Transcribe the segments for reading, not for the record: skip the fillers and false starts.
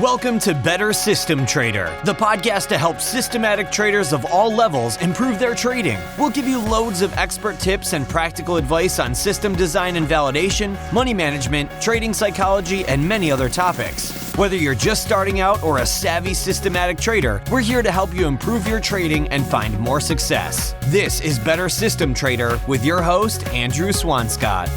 Welcome to Better System Trader, the podcast to help systematic traders of all levels improve their trading. We'll give you loads of expert tips and practical advice on system design and validation, money management, trading psychology, and many other topics. Whether you're just starting out or a savvy systematic trader, we're here to help you improve your trading and find more success. This is Better System Trader with your host, Andrew Swanscott.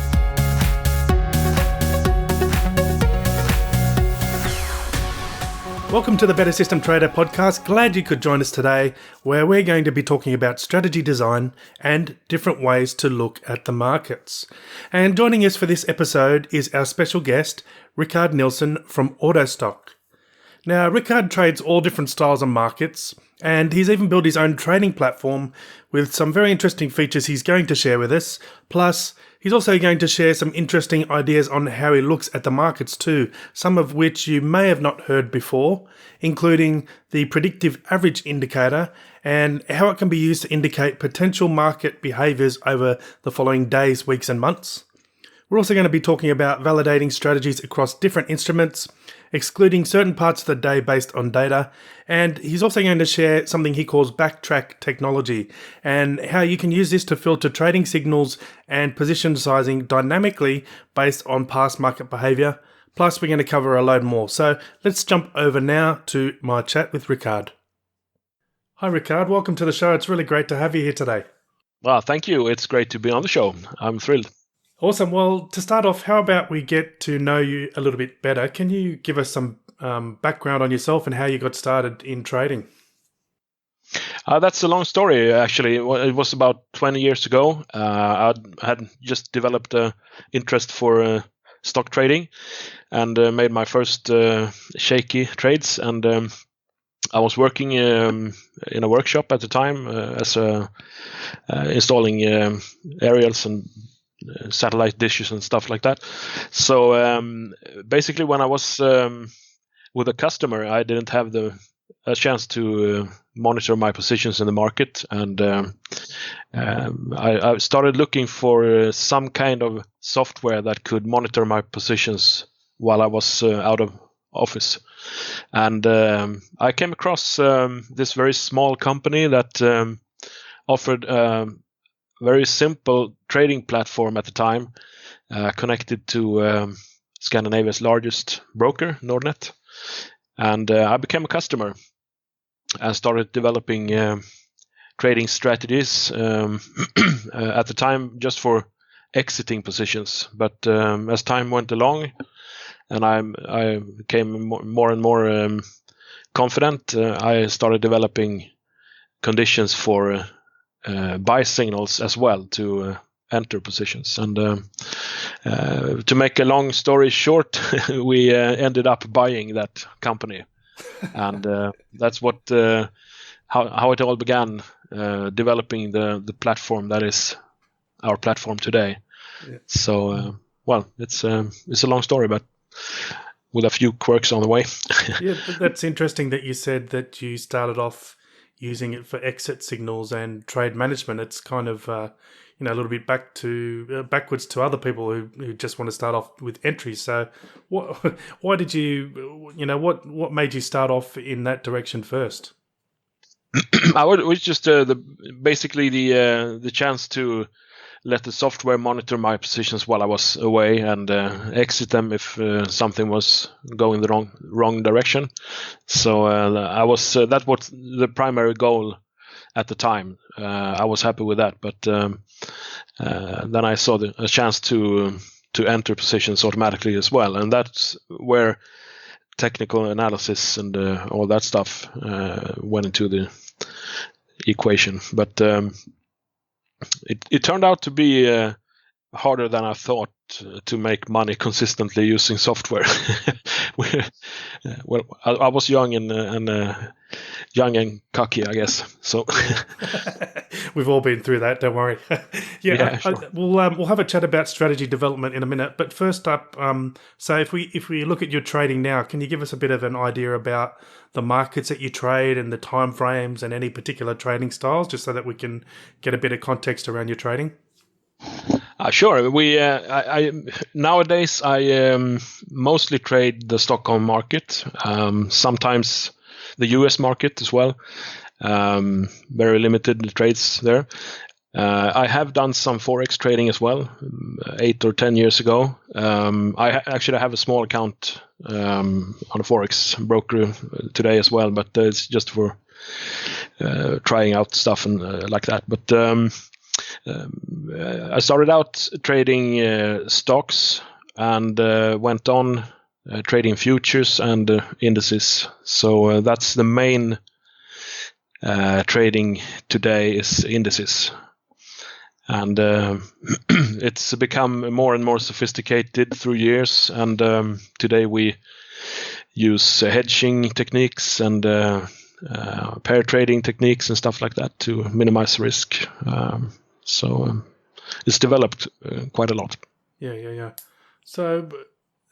Welcome to the Better System Trader podcast. Glad you could join us today, where we're going to be talking about strategy design and different ways to look at the markets. And joining us for this episode is our special guest, Rikard Nilsson from Autostock. Now, Rikard trades all different styles of markets, and he's even built his own trading platform with some very interesting features he's going to share with us. Plus, he's also going to share some interesting ideas on how he looks at the markets too, some of which you may have not heard before, including the Predictive Average indicator and how it can be used to indicate potential market behaviours over the following days, weeks and months. We're also going to be talking about validating strategies across different instruments, excluding certain parts of the day based on data, and he's also going to share something he calls Backtrack Technology and how you can use this to filter trading signals and position sizing dynamically based on past market behaviour. Plus, we're going to cover a load more. So let's jump over now to my chat with Rikard. Hi Rikard, welcome to the show. It's really great to have you here today. Well, thank you. It's great to be on the show. I'm thrilled. Awesome. Well, to start off, how about we get to know you a little bit better? Can you give us some background on yourself and how you got started in trading? That's a long story, actually. It was about 20 years ago. I had just developed an interest for stock trading and made my first shaky trades. And I was working in a workshop at the time as installing aerials and satellite dishes and stuff like that. So basically, when I was with a customer, I didn't have a chance to monitor my positions in the market, and I started looking for some kind of software that could monitor my positions while I was out of office. And I came across this very small company that offered very simple trading platform at the time, connected to Scandinavia's largest broker, Nordic. And I became a customer and started developing trading strategies at the time just for exiting positions. But as time went along and I became more and more confident, I started developing conditions for buy signals as well to enter positions. And to make a long story short, we ended up buying that company, and that's what how it all began, developing the platform that is our platform today. Yeah. So well, it's a long story, but with a few quirks on the way. Yeah, that's interesting that you said that you started off using it for exit signals and trade management. It's kind of a little bit backwards to other people who just want to start off with entries. So why did you what made you start off in that direction first? It was just basically the chance to let the software monitor my positions while I was away and exit them if something was going the wrong direction. So I was that was the primary goal at the time. I was happy with that, but then I saw a chance to enter positions automatically as well, and that's where technical analysis and all that stuff went into the equation. But it turned out to be harder than I thought to make money consistently using software. Well, I was young and cocky, I guess. So we've all been through that. Don't worry. Yeah, sure. We'll have a chat about strategy development in a minute. But first up, so if we look at your trading now, can you give us a bit of an idea about the markets that you trade and the time frames and any particular trading styles, just so that we can get a bit of context around your trading? Sure. I nowadays I mostly trade the Stockholm market, sometimes the US market as well. Very limited trades there. I have done some forex trading as well, 8 or 10 years ago. I actually have a small account on a forex broker today as well, but it's just for trying out stuff and like that. But I started out trading stocks and went on trading futures and indices. So that's the main trading today is indices. And it's become more and more sophisticated through years. And today we use hedging techniques and pair trading techniques and stuff like that to minimize risk. So it's developed quite a lot. Yeah. So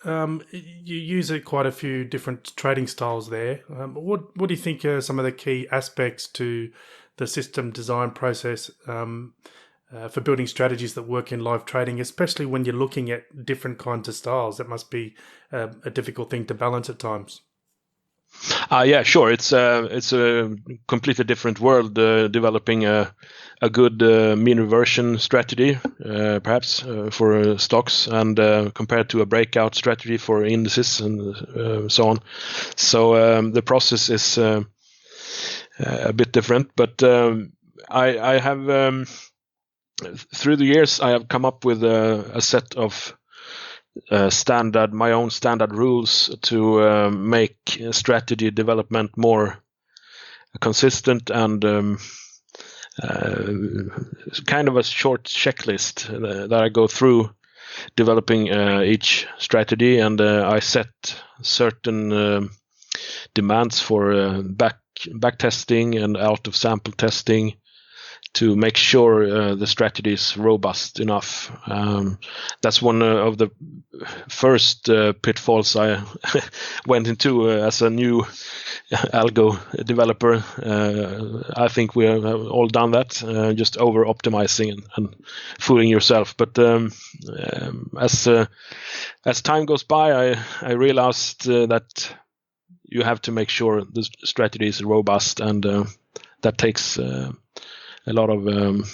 you use quite a few different trading styles there. What do you think are some of the key aspects to the system design process for building strategies that work in live trading, especially when you're looking at different kinds of styles? That must be a difficult thing to balance at times. Yeah, sure. It's a completely different world. Developing a good mean reversion strategy, perhaps for stocks, and compared to a breakout strategy for indices and so on. So the process is a bit different. But I have through the years I have come up with a set of my own standard rules to make strategy development more consistent and kind of a short checklist that I go through developing each strategy, and I set certain demands for back testing and out of sample testing to make sure the strategy is robust enough. That's one of the first pitfalls I went into as a new algo developer. I think we have all done that, just over optimizing and fooling yourself. But as time goes by, I realized that you have to make sure the strategy is robust, and that takes a lot of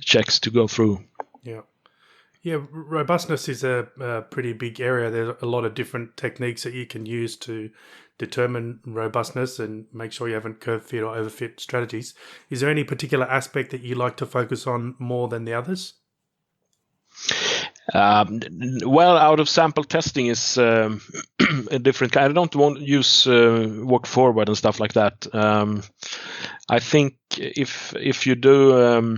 checks to go through. Yeah, robustness is a pretty big area. There's a lot of different techniques that you can use to determine robustness and make sure you haven't curve fit or overfit strategies. Is there any particular aspect that you like to focus on more than the others? Well, out of sample testing is a different kind. I don't want to use walk forward and stuff like that. I think if you do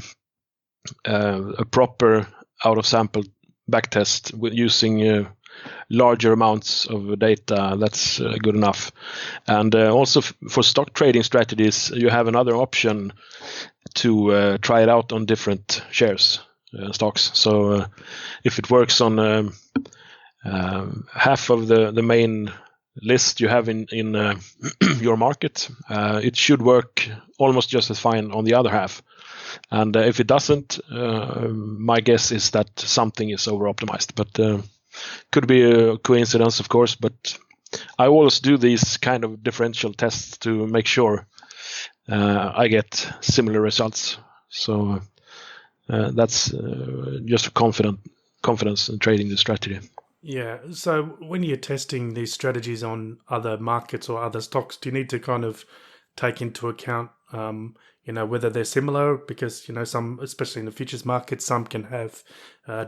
a proper out of sample backtest with using larger amounts of data, that's good enough. And also for stock trading strategies, you have another option to try it out on different shares. Stocks. So if it works on half of the main list you have in your market, it should work almost just as fine on the other half. And if it doesn't, my guess is that something is over optimized. But could be a coincidence, of course. But I always do these kind of differential tests to make sure I get similar results. So that's just a confidence in trading the strategy. Yeah. So when you're testing these strategies on other markets or other stocks, do you need to kind of take into account, whether they're similar? Because, some, especially in the futures market, some can have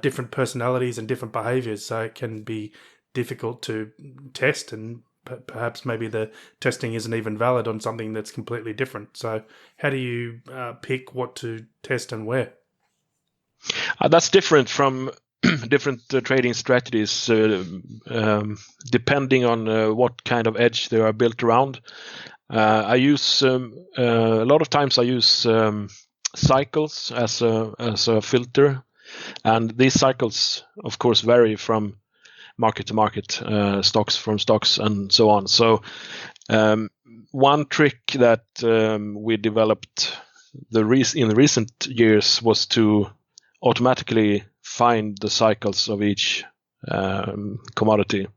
different personalities and different behaviors. So it can be difficult to test, and perhaps maybe the testing isn't even valid on something that's completely different. So how do you pick what to test and where? That's different from different trading strategies, depending on what kind of edge they are built around. I use a lot of times I use cycles as a filter, and these cycles, of course, vary from market to market, stocks from stocks, and so on. So one trick that we developed in the recent years was to automatically find the cycles of each commodity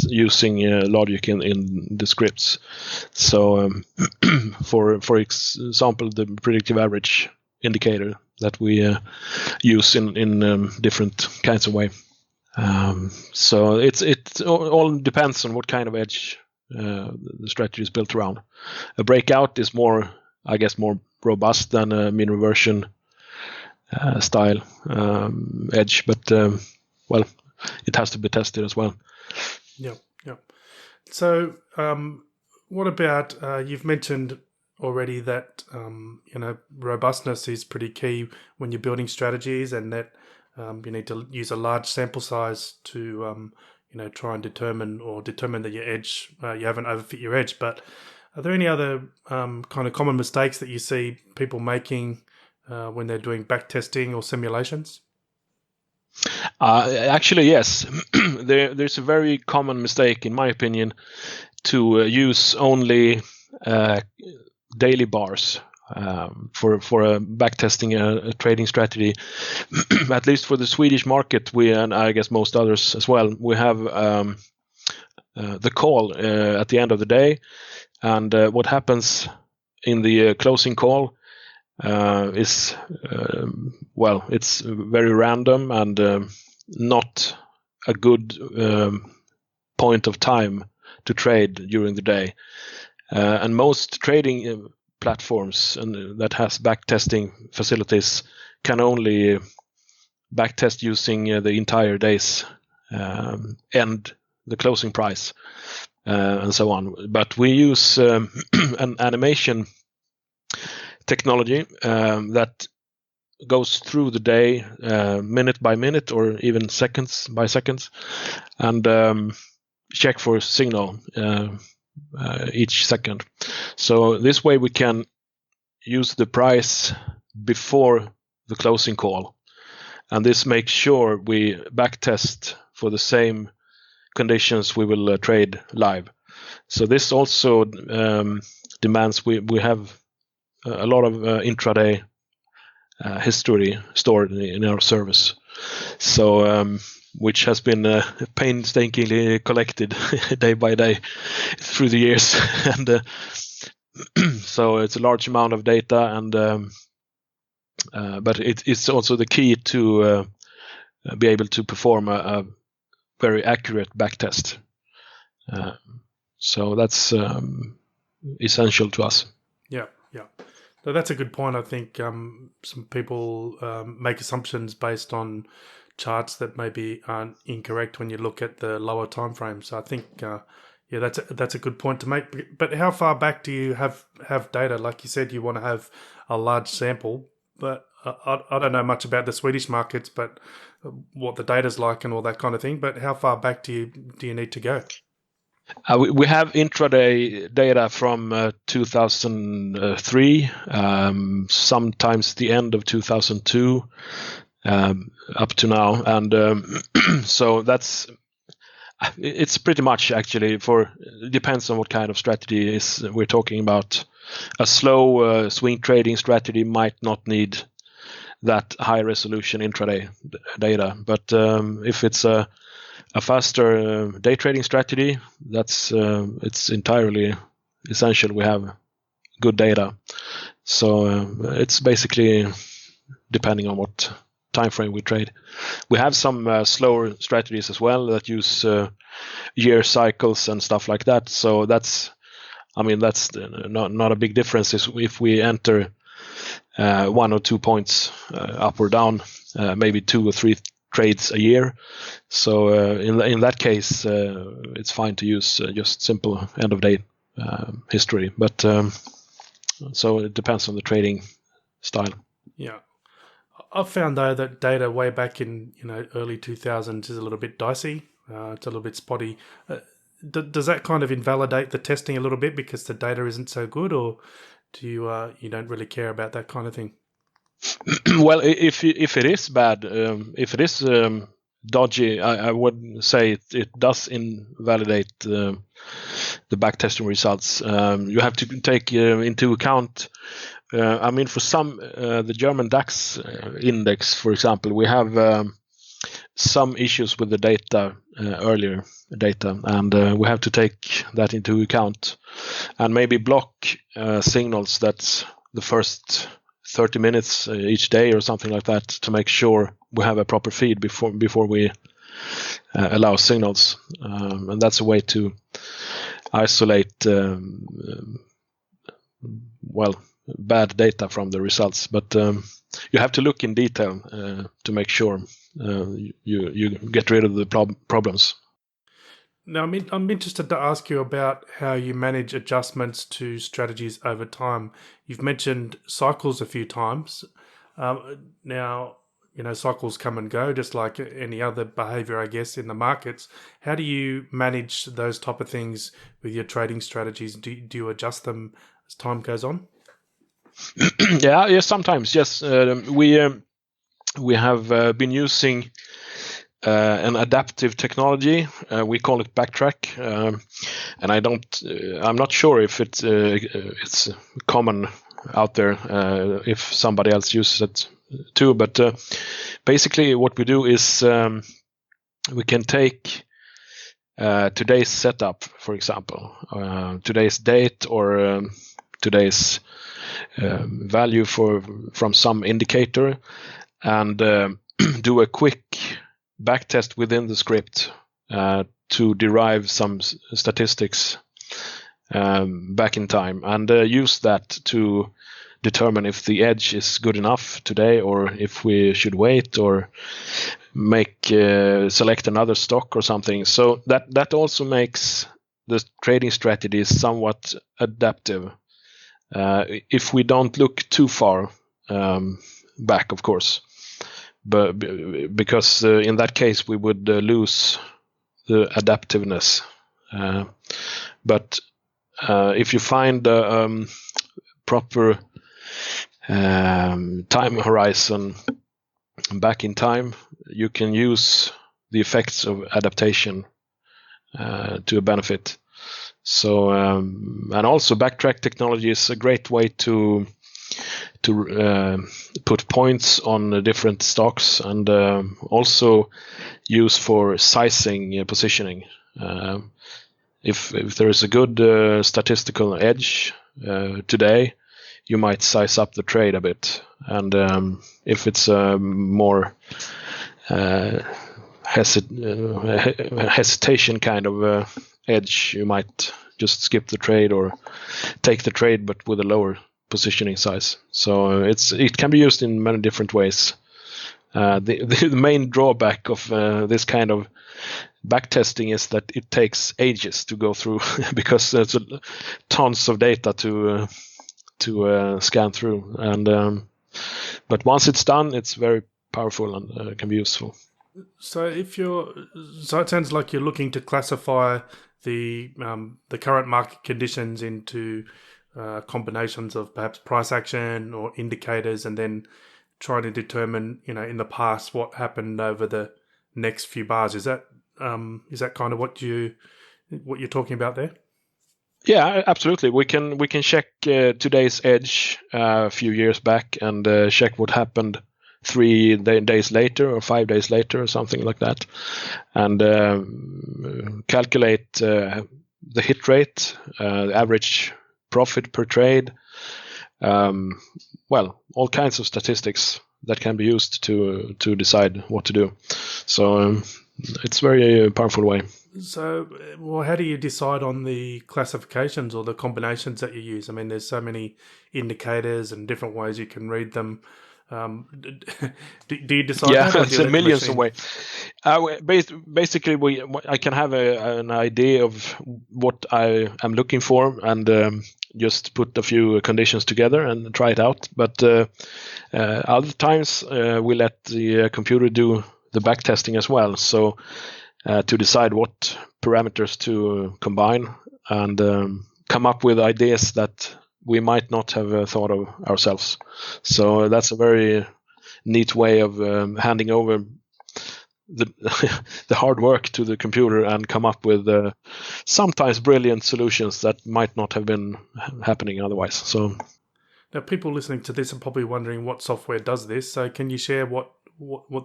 using logic in the scripts. So for example, the predictive average indicator that we use in different kinds of way. So it all depends on what kind of edge the strategy is built around. A breakout is more robust than a mean reversion style edge, but it has to be tested as well. Yeah. So, what about you've mentioned already that robustness is pretty key when you're building strategies, and that you need to use a large sample size to try and determine that your edge you haven't overfit your edge. But are there any other kind of common mistakes that you see people making when they're doing back testing or simulations? Actually, yes. There's a very common mistake, in my opinion, to use only daily bars for backtesting a trading strategy. At least for the Swedish market, and I guess most others as well, we have the call at the end of the day, and what happens in the closing call is it's very random and not a good point of time to trade during the day. And most trading platforms that has backtesting facilities can only backtest using the entire day's end, the closing price, and so on. But we use an animation technology that goes through the day minute by minute or even seconds by seconds, and check for signal each second. So this way we can use the price before the closing call, and this makes sure we backtest for the same conditions we will trade live. So this also demands we have a lot of intraday history stored in our service, so which has been painstakingly collected day by day through the years, and so it's a large amount of data, and but it's also the key to be able to perform a very accurate backtest. So that's essential to us. Yeah. So that's a good point. I think some people make assumptions based on charts that maybe aren't incorrect when you look at the lower time frames. So I think that's a good point to make. But how far back do you have data? Like you said, you want to have a large sample, but I don't know much about the Swedish markets, but what the data's like and all that kind of thing. But how far back do you need to go? We have intraday data from 2003, sometimes the end of 2002, up to now, and so it's pretty much actually depends on what kind of strategy we're talking about. A slow swing trading strategy might not need that high resolution intraday data, but if it's a faster day trading strategy, it's entirely essential we have good data. So it's basically depending on what time frame we trade. We have some slower strategies as well that use year cycles and stuff like that. So that's not a big difference if we enter 1 or 2 points up or down, maybe 2 or 3 trades a year. So in that case, it's fine to use just simple end of day history. But so it depends on the trading style. Yeah, I've found though that data way back in early 2000s is a little bit dicey. It's a little bit spotty. Does that kind of invalidate the testing a little bit because the data isn't so good, or do you don't really care about that kind of thing? Well, if it is bad, if it is dodgy, I would say it does invalidate the backtesting results. You have to take into account I mean, for some, the German DAX index, for example, we have some issues with the data, earlier data, and we have to take that into account and maybe block signals that's the first 30 minutes each day or something like that to make sure we have a proper feed before we allow signals. And that's a way to isolate bad data from the results. But you have to look in detail to make sure you get rid of the problems. Now, I'm interested to ask you about how you manage adjustments to strategies over time. You've mentioned cycles a few times. Now, cycles come and go, just like any other behavior, I guess, in the markets. How do you manage those type of things with your trading strategies? Do you adjust them as time goes on? Yeah, sometimes, yes. We have been using an adaptive technology. We call it Backtrack, and I'm not sure if it's common out there, if somebody else uses it too. But basically, what we do is we can take today's setup, for example, today's date or today's value from some indicator, and do a quick backtest within the script to derive some statistics back in time, and use that to determine if the edge is good enough today, or if we should wait or select another stock or something. So that also makes the trading strategy somewhat adaptive. If we don't look too far back, of course, but because in that case we would lose the adaptiveness. But if you find a proper time horizon back in time, you can use the effects of adaptation to a benefit. So and also Backtrack Technology is a great way to put points on different stocks, and also use for sizing positioning. If there is a good statistical edge today, you might size up the trade a bit, and if it's a more hesitation kind of edge, you might just skip the trade or take the trade but with a lower positioning size. So it can be used in many different ways. The main drawback of this kind of backtesting is that it takes ages to go through because there's tons of data to scan through, and but once it's done, it's very powerful and can be useful. So it sounds like you're looking to classify the current market conditions into combinations of perhaps price action or indicators, and then trying to determine, in the past what happened over the next few bars. Is that kind of what you're talking about there? Yeah, absolutely. We can check today's edge a few years back and check what happened 3 days later or 5 days later or something like that, and calculate the hit rate, average profit per trade, all kinds of statistics that can be used to decide what to do. So it's a very powerful way. So, how do you decide on the classifications or the combinations that you use? I mean, there's so many indicators and different ways you can read them. Do you decide? Yeah, that, it's a millions of ways. Basically, I can have an idea of what I am looking for, and just put a few conditions together and try it out. But other times we let the computer do the backtesting as well. So to decide what parameters to combine and come up with ideas that we might not have thought of ourselves. So that's a very neat way of handing over the hard work to the computer and come up with sometimes brilliant solutions that might not have been happening otherwise. So Now, people listening to this are probably wondering what software does this. So can you share what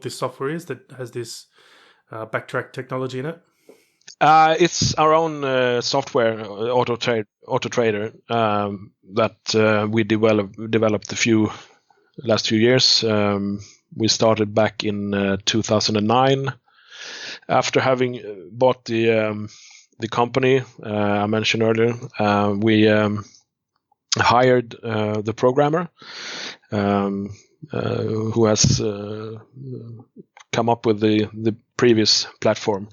this software is that has this Backtrack technology in it? It's our own software, AutoTrader, that we developed the last few years. We started back in 2009 after having bought the company I mentioned earlier. We hired the programmer who has come up with the previous platform,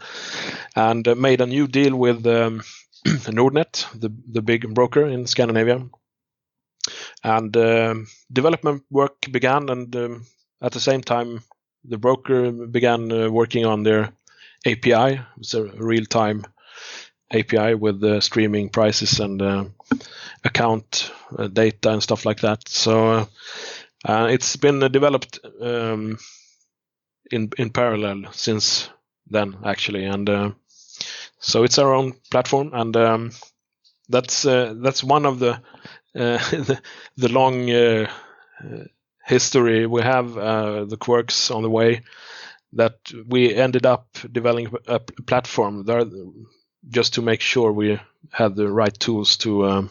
and made a new deal with Nordnet, the big broker in Scandinavia. And development work began, and at the same time, the broker began working on their API. It's a real-time API with streaming prices and account data and stuff like that. So it's been developed in parallel since then, actually, and so it's our own platform, and that's one of the the long history we have, the quirks on the way, that we ended up developing a platform there just to make sure we had the right tools to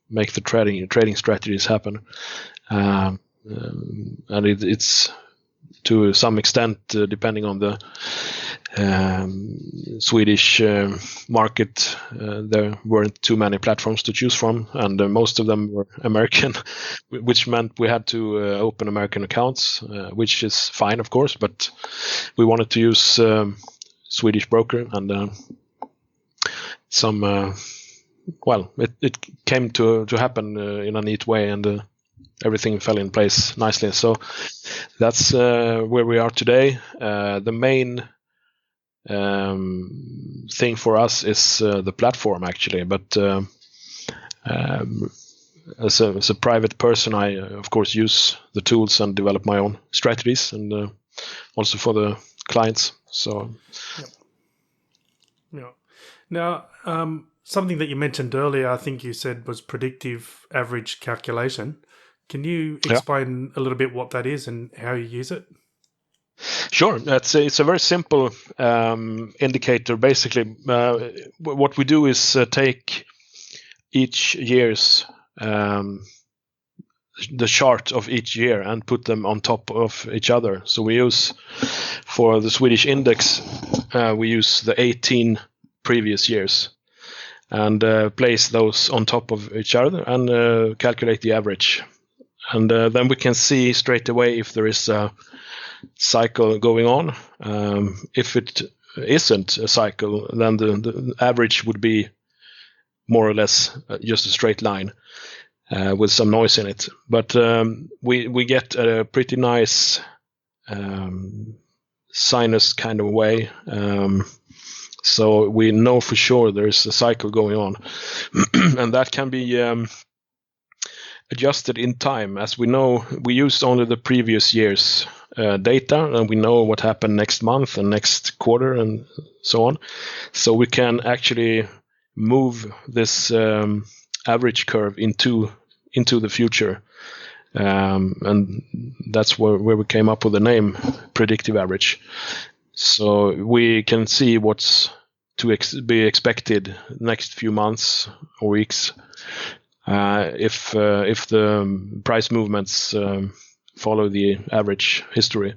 make the trading strategies happen, and it's to some extent depending on the Swedish market. There weren't too many platforms to choose from, and most of them were American, which meant we had to open American accounts, which is fine, of course, but we wanted to use Swedish broker, and it came to happen in a neat way, and everything fell in place nicely. So that's where we are today. The main thing for us is the platform, actually, but as a private person, I of course use the tools and develop my own strategies, and also for the clients. So yeah. Now, something that you mentioned earlier, I think you said, was predictive average calculation. Can you explain a little bit what that is and how you use it? Sure. It's a very simple indicator. Basically, what we do is take each year's the chart of each year and put them on top of each other. So we use, for the Swedish index, we use the 18 previous years and place those on top of each other and calculate the average. And then we can see straight away if there is a cycle going on. If it isn't a cycle, then the average would be more or less just a straight line with some noise in it. But we get a pretty nice sinus kind of way. So we know for sure there is a cycle going on. And that can be adjusted in time. As we know, we used only the previous year's data, and we know what happened next month and next quarter and so on. So we can actually move this average curve into the future, and that's where we came up with the name Predictive Average. So we can see what's to be expected next few months or weeks, if the price movements follow the average history.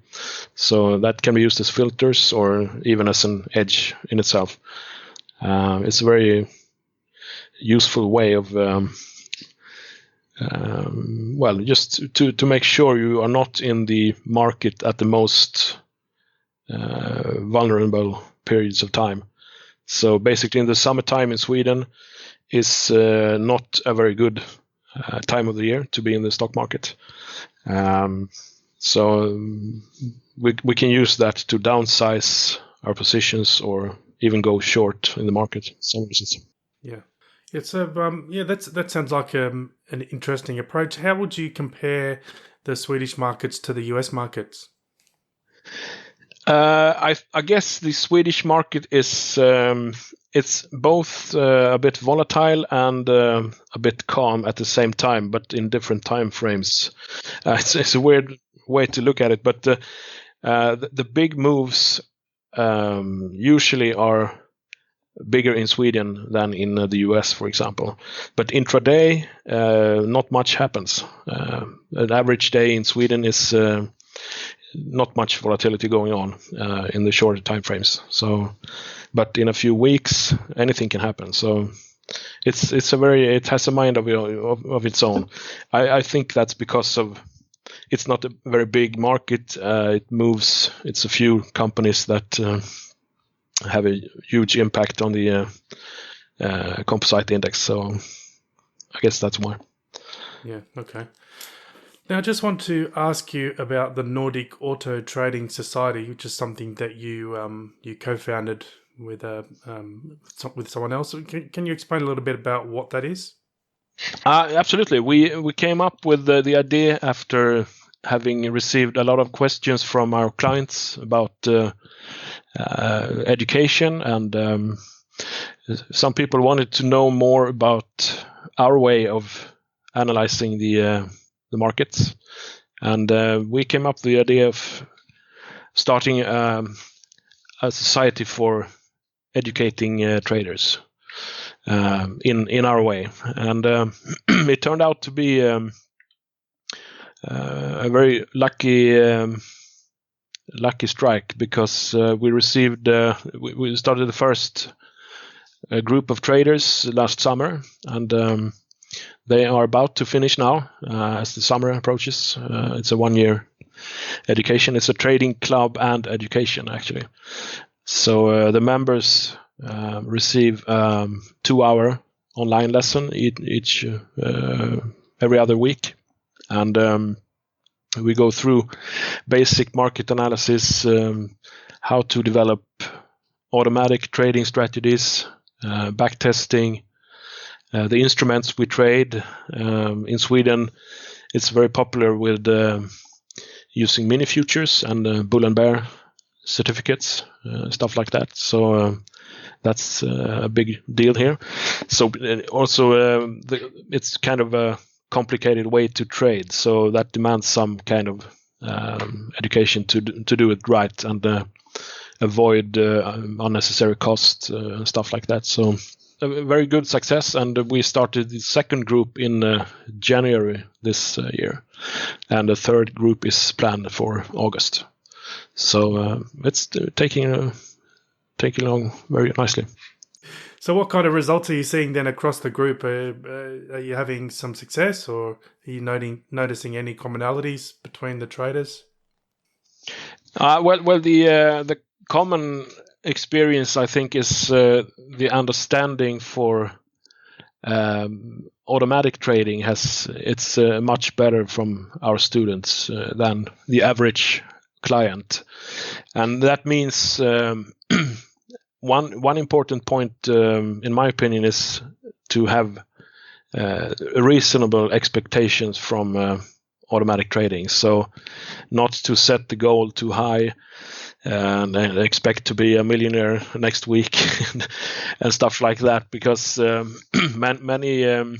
So that can be used as filters or even as an edge in itself. It's a very useful way of just to make sure you are not in the market at the most vulnerable periods of time. So basically in the summertime in Sweden is not a very good time of the year to be in the stock market. So we can use that to downsize our positions or even go short in the market in some reasons. Yeah. It's that sounds like an interesting approach. How would you compare the Swedish markets to the US markets? I guess the Swedish market is it's both a bit volatile and a bit calm at the same time, but in different time frames. It's a weird way to look at it, but the big moves usually are bigger in Sweden than in the US, for example. But intraday, not much happens. An average day in Sweden is not much volatility going on in the shorter time frames. So, but in a few weeks, anything can happen. So it has a mind of its own. I think that's because of it's not a very big market. It moves. It's a few companies that have a huge impact on the composite index. So I guess that's why. Yeah. Okay. Now, I just want to ask you about the Nordic Auto Trading Society, which is something that you co-founded with someone else. Can you explain a little bit about what that is? Absolutely. We came up with the idea after having received a lot of questions from our clients about education, and some people wanted to know more about our way of analyzing the markets, and we came up with the idea of starting a society for educating traders in our way, and it turned out to be a very lucky strike, because we received we started the first group of traders last summer, and they are about to finish now as the summer approaches. It's a 1-year education. It's a trading club and education, actually. So the members receive 2-hour online lesson each every other week, and we go through basic market analysis, how to develop automatic trading strategies, backtesting, the instruments we trade. In Sweden, it's very popular with using mini futures and bull and bear certificates, stuff like that. So that's a big deal here. So also it's kind of a complicated way to trade, so that demands some kind of education to do it right and avoid unnecessary costs and stuff like that. So a very good success, and we started the second group in January this year, and the third group is planned for August. So it's taking along very nicely. So what kind of results are you seeing then across the group? Are you having some success, or are you noticing any commonalities between the traders? Well, the common experience, I think, is the understanding for automatic trading it's much better from our students than the average client, and that means one important point, in my opinion, is to have reasonable expectations from automatic trading. So not to set the goal too high and expect to be a millionaire next week and stuff like that, because many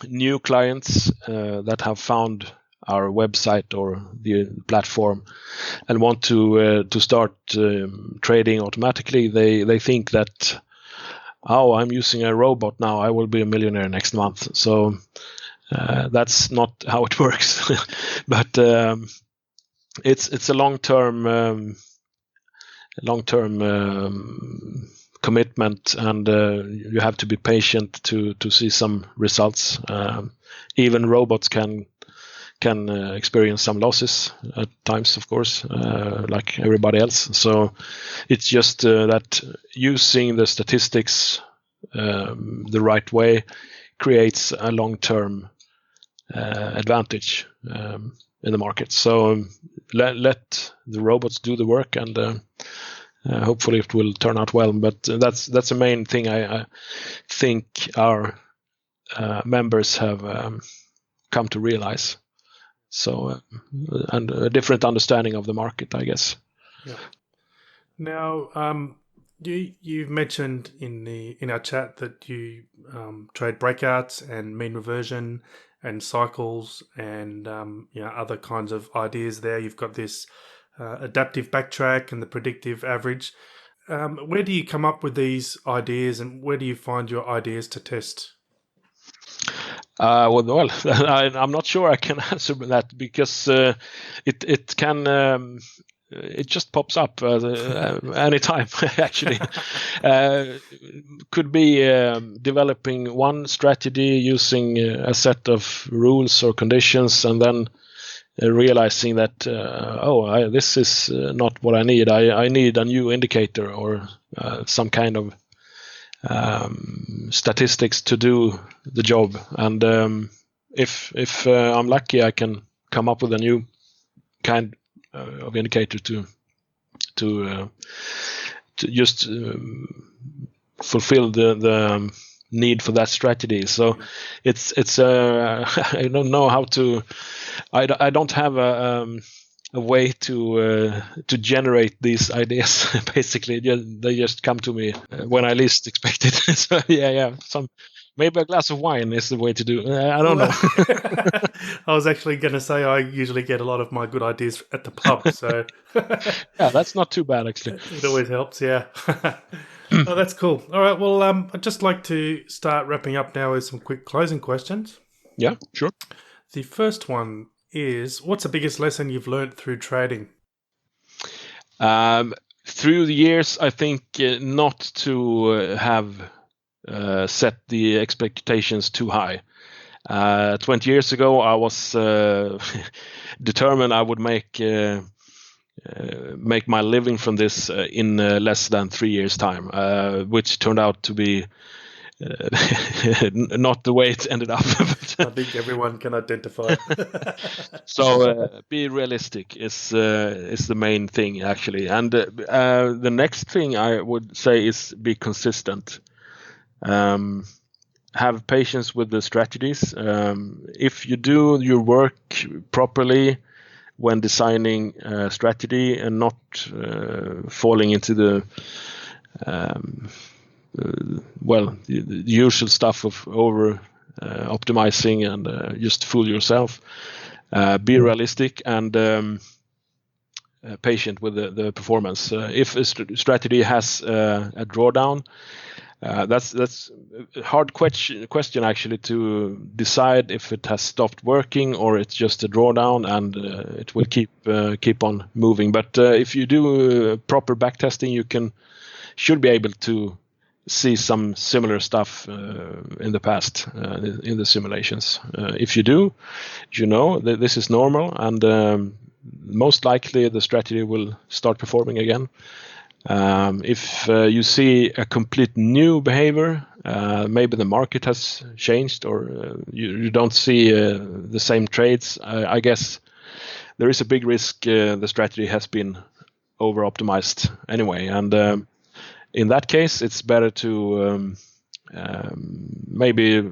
new clients that have found our website or the platform and want to start trading automatically, they think that, oh, I'm using a robot now, I will be a millionaire next month. So that's not how it works. But it's a long-term commitment, and you have to be patient to see some results. Even robots can experience some losses at times, of course, like everybody else. So it's just that using the statistics the right way creates a long-term advantage in the market. So let the robots do the work, and hopefully it will turn out well. But that's the main thing I think our members have come to realize. So and a different understanding of the market, I guess. Yeah. Now, You've mentioned in our chat that you trade breakouts and mean reversion and cycles and other kinds of ideas there. You've got this adaptive backtrack and the predictive average. Where do you come up with these ideas, and where do you find your ideas to test? Well, I'm not sure I can answer that because it can. It just pops up anytime, actually. Could be developing one strategy using a set of rules or conditions, and then realizing that, this is not what I need. I need a new indicator or some kind of statistics to do the job. And if I'm lucky, I can come up with a new kind of indicator to just fulfill the need for that strategy. So it's I don't know how to. I don't have a way to generate these ideas. Basically, they just come to me when I least expect it. So maybe a glass of wine is the way to do it. I don't know. I was actually going to say I usually get a lot of my good ideas at the pub, so yeah, that's not too bad actually. It always helps, yeah. Oh, that's cool. All right, well, I'd just like to start wrapping up now with some quick closing questions. Yeah, sure. The first one is, what's the biggest lesson you've learned through trading? Through the years, I think not to have set the expectations too high. 20 years ago, I was determined I would make my living from this in less than 3 years' time, which turned out to be not the way it ended up. I think everyone can identify. So be realistic is the main thing, actually. And the next thing I would say is be consistent. Have patience with the strategies. If you do your work properly when designing a strategy and not falling into the the usual stuff of over optimizing and just fool yourself, be realistic and patient with the performance. If a strategy has a drawdown, that's a hard question actually to decide if it has stopped working or it's just a drawdown and it will keep on moving. But if you do proper backtesting, you should be able to see some similar stuff in the past in the simulations. If you do, you know that this is normal, and most likely the strategy will start performing again. If you see a complete new behavior, maybe the market has changed or you don't see the same trades, I guess there is a big risk the strategy has been over optimized anyway. And in that case, it's better to maybe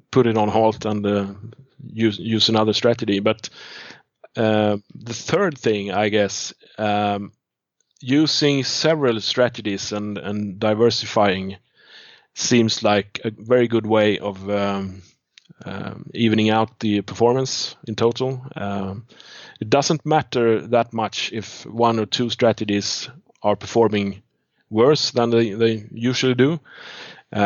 put it on halt and use another strategy. But the third thing, I guess, using several strategies and diversifying seems like a very good way of evening out the performance in total. It doesn't matter that much if one or two strategies are performing worse than they usually do,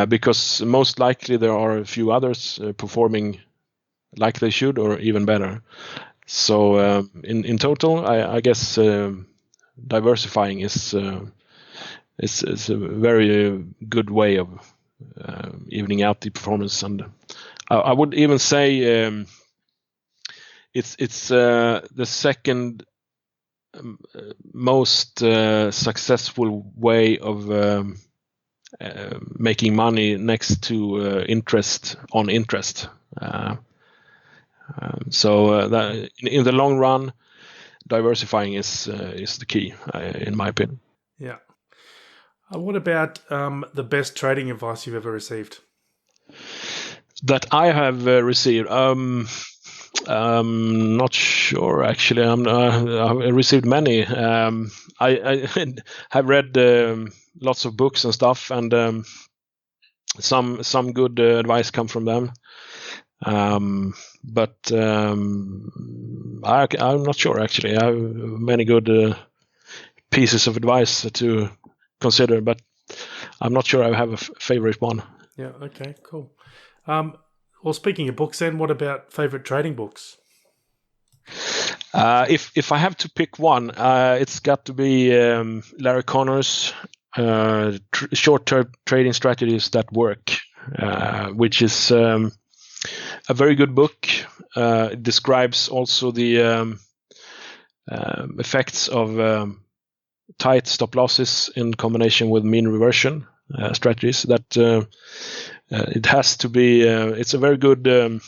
because most likely there are a few others performing like they should or even better. So in total, I guess diversifying is a very good way of evening out the performance, and I would even say it's the second most successful way of making money next to interest on interest. So that in the long run, diversifying is the key, in my opinion. Yeah. What about the best trading advice you've ever received? That I have received, not sure actually. I received many. I have read lots of books and stuff, and some good advice come from them. But I'm not sure actually. I have many good pieces of advice to consider, but I'm not sure I have a favorite one. Yeah. Okay. Cool. Well, speaking of books, then, what about favorite trading books? If I have to pick one, it's got to be Larry Connor's Short-Term Trading Strategies That Work, which is a very good book. It describes also the effects of tight stop losses in combination with mean reversion strategies. That it has to be. It's a very good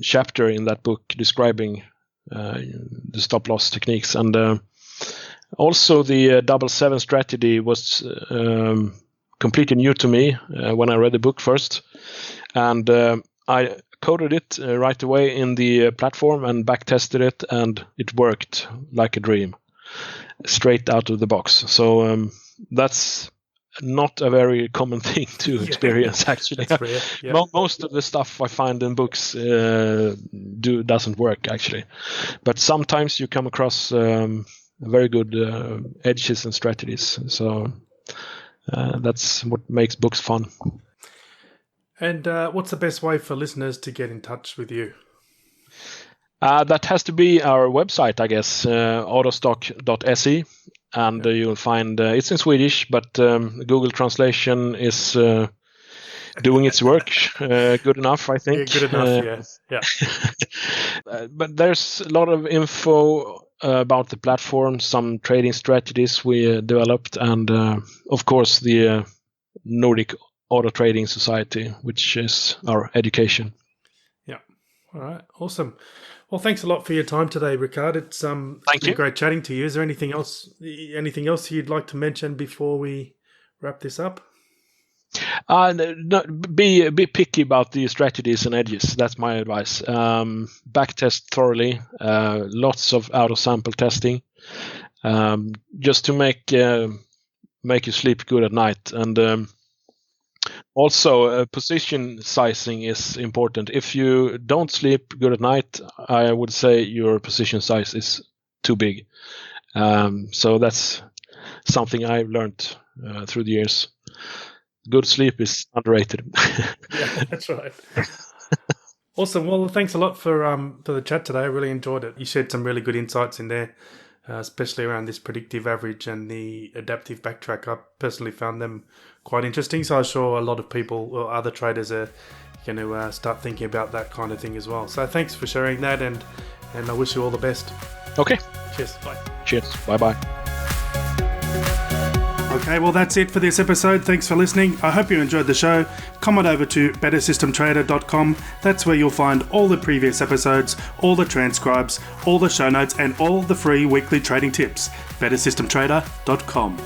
chapter in that book describing the stop loss techniques, and also the 7 strategy was completely new to me when I read the book first, and I coded it right away in the platform and back tested it, and it worked like a dream, straight out of the box. So that's not a very common thing to experience, actually. Yeah. Most of the stuff I find in books doesn't work, actually, but sometimes you come across very good edges and strategies. So that's what makes books fun. And what's the best way for listeners to get in touch with you? That has to be our website, I guess, autostock.se. And you'll find it's in Swedish, but Google Translation is doing its work good enough, I think. Yeah, good enough, yeah. But there's a lot of info about the platform, some trading strategies we developed, and of course the Nordic Auto Trading Society, which is our education. Yeah. All right. Awesome. Well, thanks a lot for your time today, Rikard. It's been great chatting to you. Is there anything else you'd like to mention before we wrap this up? No, be picky about the strategies and edges. That's my advice. Backtest thoroughly. Lots of out of sample testing, just to make you sleep good at night. And also, position sizing is important. If you don't sleep good at night, I would say your position size is too big. So that's something I've learned through the years. Good sleep is underrated. Yeah, that's right. Awesome. Well, thanks a lot for the chat today. I really enjoyed it. You shared some really good insights in there, especially around this predictive average and the adaptive backtrack. I personally found them quite interesting, so I'm sure a lot of people or other traders are going to start thinking about that kind of thing as well. So thanks for sharing that, and I wish you all the best. Okay. Cheers. Bye. Cheers. Bye-bye. Okay, well, that's it for this episode. Thanks for listening. I hope you enjoyed the show. Come on over to bettersystemtrader.com. That's where you'll find all the previous episodes, all the transcribes, all the show notes, and all the free weekly trading tips. bettersystemtrader.com.